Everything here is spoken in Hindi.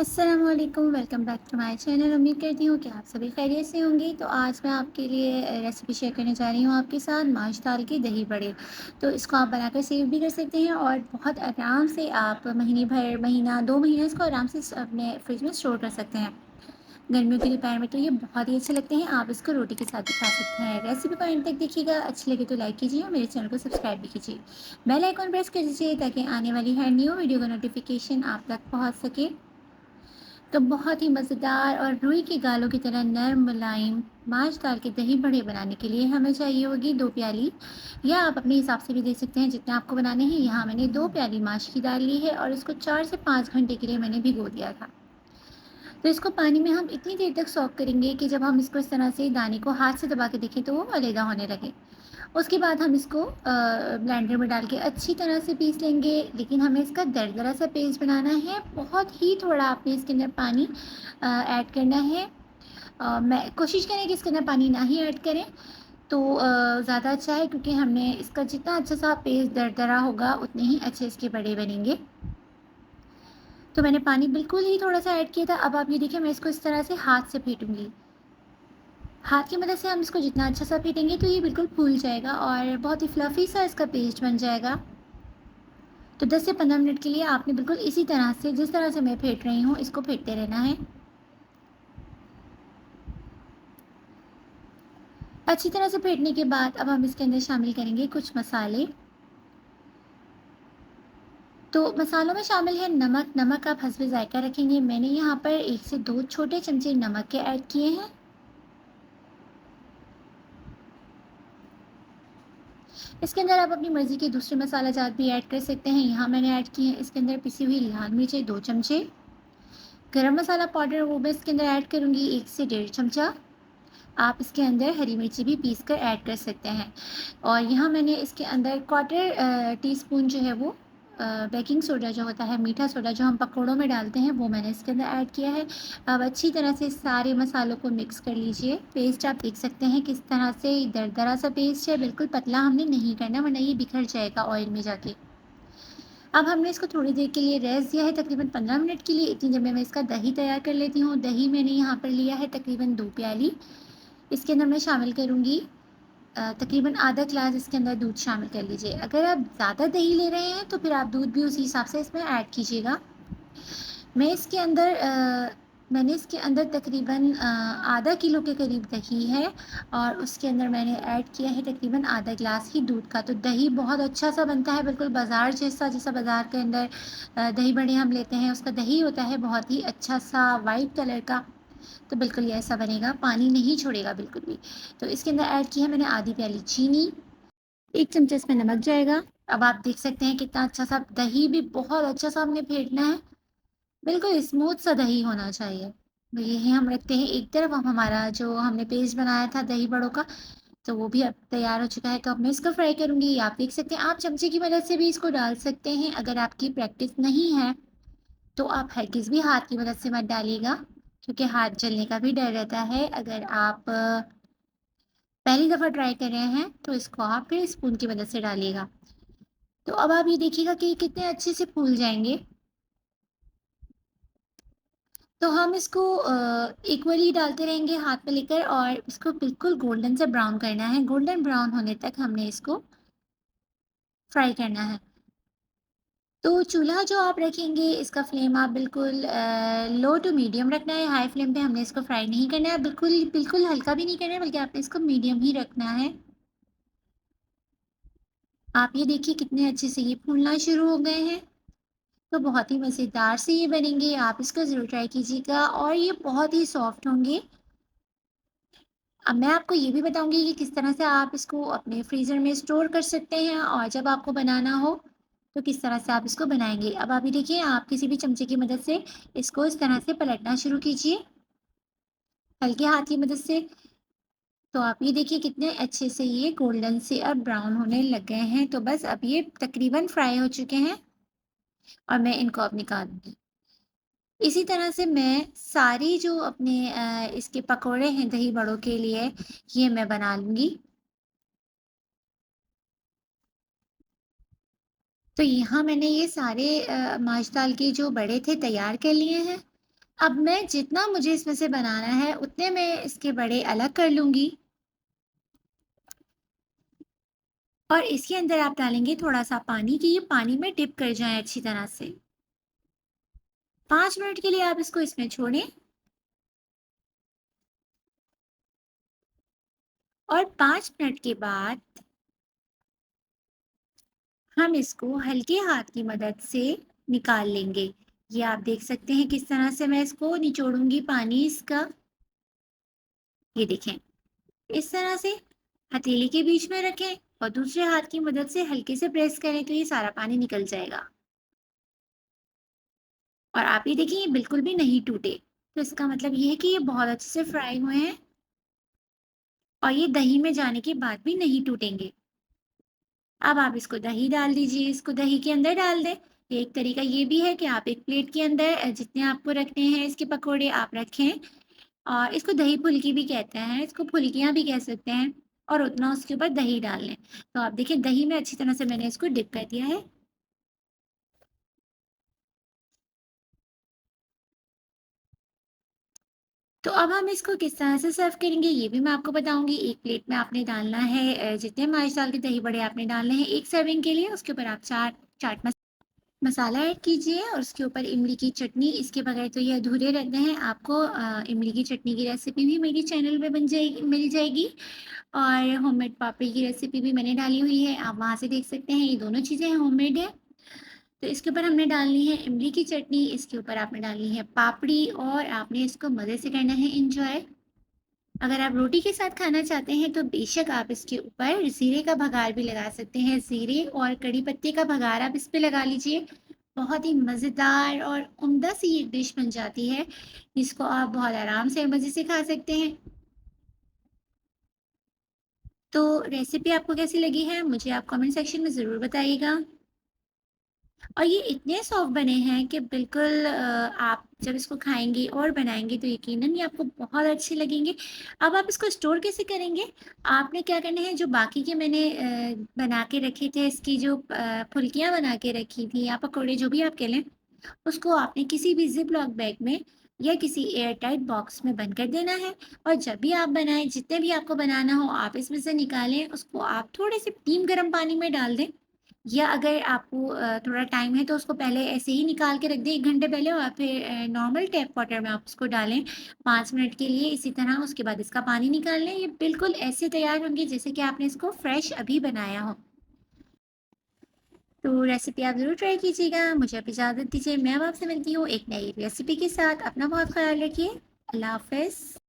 अस्सलाम वालेकुम, welcome back to my channel. उम्मीद करती हूँ कि आप सभी खैरियत से होंगी। तो आज मैं आपके लिए रेसिपी शेयर करने जा रही हूँ आपके साथ, माश दाल के दही बड़े। तो इसको आप बनाकर सेव भी कर सकते हैं और बहुत आराम से आप महीने भर, महीना 2 महीने इसको आराम से अपने फ्रिज में स्टोर कर सकते हैं। गर्मियों के दोपहर में तो ये बहुत ही अच्छे लगते हैं। आप इसको रोटी के साथ भी खा सकते हैं। रेसिपी को एंड तक देखिएगा, अच्छी लगे तो लाइक कीजिए और मेरे चैनल को सब्सक्राइब भी कीजिए। बेल आइकन प्रेस कर दीजिए ताकि आने वाली हर न्यू वीडियो का नोटिफिकेशन आप तक पहुँच सके। तो बहुत ही मज़ेदार और रुई के गालों की तरह नरम मुलायम माश दाल के दही बड़े बनाने के लिए हमें चाहिए होगी 2 प्याली, या आप अपने हिसाब से भी दे सकते हैं जितने आपको बनाने हैं। यहाँ मैंने 2 प्याली माश की दाल ली है और इसको 4 से 5 घंटे के लिए मैंने भिगो दिया था। तो इसको पानी में हम इतनी देर तक सॉक करेंगे कि जब हम इसको इस तरह से दाने को हाथ से दबा के देखें तो वो अलग होने लगे। उसके बाद हम इसको ब्लेंडर में डाल के अच्छी तरह से पीस लेंगे, लेकिन हमें इसका दरदरा सा पेस्ट बनाना है। बहुत ही थोड़ा आपने इसके अंदर पानी ऐड करना है। मैं कोशिश करें कि इसके अंदर पानी ना ही ऐड करें तो ज़्यादा अच्छा है, क्योंकि हमने इसका जितना अच्छा सा पेस्ट दरदरा होगा उतने ही अच्छे इसके बड़े बनेंगे। तो मैंने पानी बिल्कुल ही थोड़ा सा ऐड किया था। अब आप ये देखिए, मैं इसको इस तरह से हाथ से फेंटूंगी। हाथ की मदद से हम इसको जितना अच्छा सा फेंटेंगे तो ये बिल्कुल फूल जाएगा और बहुत ही फ्लफ़ी सा इसका पेस्ट बन जाएगा। तो 10 से 15 मिनट के लिए आपने बिल्कुल इसी तरह से, जिस तरह से मैं फेंट रही हूँ, इसको फेंटते रहना है। अच्छी तरह से फेंटने के बाद अब हम इसके अंदर शामिल करेंगे कुछ मसाले। तो मसालों में शामिल है नमक। नमक आप हस्बे ज़ायका रखेंगे। मैंने यहाँ पर 1 से 2 छोटे चमचे नमक के ऐड किए हैं। इसके अंदर आप अपनी मर्ज़ी के दूसरे मसाला जात भी ऐड कर सकते हैं। यहाँ मैंने ऐड किए हैं इसके अंदर पिसी हुई लाल मिर्चें 2 चमचे, गरम मसाला पाउडर वो मैं इसके अंदर ऐड करूँगी 1 से 1.5 चमचा। आप इसके अंदर हरी मिर्ची भी पीस कर ऐड कर सकते हैं। और यहाँ मैंने इसके अंदर क्वार्टर टीस्पून जो है वो बेकिंग सोडा जो होता है, मीठा सोडा जो हम पकौड़ों में डालते हैं, वो मैंने इसके अंदर ऐड किया है। अब अच्छी तरह से सारे मसालों को मिक्स कर लीजिए। पेस्ट आप देख सकते हैं किस तरह से दरदरा सा पेस्ट है, बिल्कुल पतला हमने नहीं करना वरना ये बिखर जाएगा ऑयल में जाके। अब हमने इसको थोड़ी देर के लिए रेस्ट दिया है, तकरीबन 15 मिनट के लिए। इतनी देर में मैं इसका दही तैयार कर लेती हूँ। दही मैंने यहाँ पर लिया है तकरीबन 2 प्याली। इसके अंदर मैं शामिल करूँगी तकरीबन आधा ग्लास इसके अंदर दूध शामिल कर लीजिए। अगर आप ज़्यादा दही ले रहे हैं तो फिर आप दूध भी उसी हिसाब से इसमें ऐड कीजिएगा। मैंने इसके अंदर तकरीबन आधा किलो के करीब दही है और उसके अंदर मैंने ऐड किया है तकरीबन आधा ग्लास ही दूध का। तो दही बहुत अच्छा सा बनता है, बिल्कुल बाज़ार जैसा, जैसा बाज़ार के अंदर दही बड़े हम लेते हैं उसका दही होता है बहुत ही अच्छा सा वाइट कलर का। तो बिल्कुल ये ऐसा बनेगा, पानी नहीं छोड़ेगा बिल्कुल भी। तो इसके अंदर ऐड की है मैंने आधी प्याली चीनी, 1 चमचा इसमें नमक जाएगा। अब आप देख सकते हैं कितना अच्छा सा दही भी बहुत अच्छा सा हमने फेंटना है, बिल्कुल स्मूथ सा दही होना चाहिए। तो यही हम रखते हैं एक तरफ। अब हमारा जो हमने पेस्ट बनाया था दही बड़ों का, तो वो भी अब तैयार हो चुका है। तो अब मैं इसको फ्राई करूँगी। आप देख सकते हैं, आप चमचे की मदद से भी इसको डाल सकते हैं। अगर आपकी प्रैक्टिस नहीं है तो आप हरगिज़ भी हाथ की मदद से मत डालिएगा, क्योंकि हाथ जलने का भी डर रहता है। अगर आप पहली दफ़ा ट्राई कर रहे हैं तो इसको आप फिर स्पून की मदद से डालिएगा। तो अब आप ये देखिएगा कि कितने अच्छे से फूल जाएँगे। तो हम इसको इक्वली डालते रहेंगे हाथ में लेकर और इसको बिल्कुल गोल्डन से ब्राउन करना है। गोल्डन ब्राउन होने तक हमने इसको फ्राई करना है। तो चूल्हा जो आप रखेंगे इसका फ्लेम आप बिल्कुल लो टू मीडियम रखना है। हाई फ्लेम पे हमने इसको फ्राई नहीं करना है, बिल्कुल बिल्कुल हल्का भी नहीं करना है, बल्कि आपने इसको मीडियम ही रखना है। आप ये देखिए कितने अच्छे से ये फूलना शुरू हो गए हैं। तो बहुत ही मज़ेदार से ये बनेंगे, आप इसको ज़रूर ट्राई कीजिएगा और ये बहुत ही सॉफ्ट होंगे। अब मैं आपको ये भी बताऊँगी कि किस तरह से आप इसको अपने फ्रीज़र में स्टोर कर सकते हैं और जब आपको बनाना हो तो किस तरह से आप इसको बनाएँगे। अब आप ये देखिए, आप किसी भी चमचे की मदद से इसको इस तरह से पलटना शुरू कीजिए, हल्के हाथ की मदद से। तो आप ये देखिए कितने अच्छे से ये गोल्डन से अब ब्राउन होने लग गए हैं। तो बस अब ये तकरीबन फ्राई हो चुके हैं और मैं इनको अब निकाल दूँगी। इसी तरह से मैं सारी जो अपने इसके पकोड़े हैं दही बड़ों के लिए, ये मैं बना लूँगी। तो यहाँ मैंने ये सारे माश दाल के जो बड़े थे तैयार कर लिए हैं। अब मैं जितना मुझे इसमें से बनाना है उतने मैं इसके बड़े अलग कर लूँगी और इसके अंदर आप डालेंगे थोड़ा-सा पानी कि ये पानी में डिप कर जाएँ अच्छी तरह से। 5 मिनट के लिए आप इसको इसमें छोड़ें और 5 मिनट के बाद हम इसको हल्के हाथ की मदद से निकाल लेंगे। ये आप देख सकते हैं किस तरह से मैं इसको निचोड़ूँगी पानी इसका। ये देखें, इस तरह से हथेली के बीच में रखें और दूसरे हाथ की मदद से हल्के से प्रेस करें तो ये सारा पानी निकल जाएगा। और आप ये देखिए ये बिल्कुल भी नहीं टूटे। तो इसका मतलब ये है कि ये बहुत अच्छे से फ्राई हुए हैं और ये दही में जाने के बाद भी नहीं टूटेंगे। अब आप इसको दही डाल दीजिए, इसको दही के अंदर डाल दें। एक तरीका ये भी है कि आप एक प्लेट के अंदर जितने आपको रखने हैं इसके पकोड़े आप रखें और इसको दही फुल्की भी कहते हैं, इसको फुल्कियाँ भी कह सकते हैं और उतना उसके ऊपर दही डाल लें। तो आप देखिए दही में अच्छी तरह से मैंने इसको डिप कर दिया है। तो अब हम इसको किस तरह से सर्व करेंगे ये भी मैं आपको बताऊँगी। एक प्लेट में आपने डालना है जितने माश दाल के दही बड़े आपने डालने हैं 1 सर्विंग के लिए, उसके ऊपर आप चाट मसाला ऐड कीजिए और उसके ऊपर इमली की चटनी, इसके बगैर तो ये अधूरे रहते हैं। आपको इमली की चटनी की रेसिपी भी मेरी चैनल पे मिल जाएगी और होममेड पापड़ी की रेसिपी भी मैंने डाली हुई है, आप वहाँ से देख सकते हैं। ये दोनों चीज़ें होममेड है। तो इसके ऊपर हमने डालनी है इमली की चटनी, इसके ऊपर आपने डालनी है पापड़ी और आपने इसको मज़े से करना है एंजॉय। अगर आप रोटी के साथ खाना चाहते हैं तो बेशक आप इसके ऊपर ज़ीरे का बघार भी लगा सकते हैं। ज़ीरे और कड़ी पत्ते का बघार आप इस पे लगा लीजिए। बहुत ही मज़ेदार और उम्दा सी एक डिश बन जाती है, जिसको आप बहुत आराम से और मज़े से खा सकते हैं। तो रेसिपी आपको कैसी लगी है मुझे आप कमेंट सेक्शन में ज़रूर बताइएगा। और ये इतने सॉफ्ट बने हैं कि बिल्कुल आप जब इसको खाएँगे और बनाएँगे तो यकीनन ये आपको बहुत अच्छे लगेंगे। अब आप इसको स्टोर कैसे करेंगे? आपने क्या करना है जो बाकी के मैंने बना के रखे थे इसकी जो फुल्कियाँ बना के रखी थी या पकौड़े जो भी आप कह लें, उसको आपने किसी भी ज़िप-लॉक बैग में या किसी एयर टाइट बॉक्स में बंद कर देना है और जब भी आप बनाएँ, जितने भी आपको बनाना हो आप इसमें से निकालें, उसको आप थोड़े से टीम गर्म पानी में डाल दें या अगर आपको थोड़ा टाइम है तो उसको पहले ऐसे ही निकाल के रख दें 1 घंटे पहले और फिर नॉर्मल टैप वाटर में आप उसको डालें 5 मिनट के लिए इसी तरह उसके बाद इसका पानी निकाल लें। ये बिल्कुल ऐसे तैयार होंगे जैसे कि आपने इसको फ्रेश अभी बनाया हो। तो रेसिपी आप ज़रूर ट्राई कीजिएगा। मुझे अब इजाज़त दीजिए, मैं अब आपसे मिलती हूँ एक नई रेसिपी के साथ। अपना बहुत ख़्याल रखिए। अल्लाह हाफ़िज़।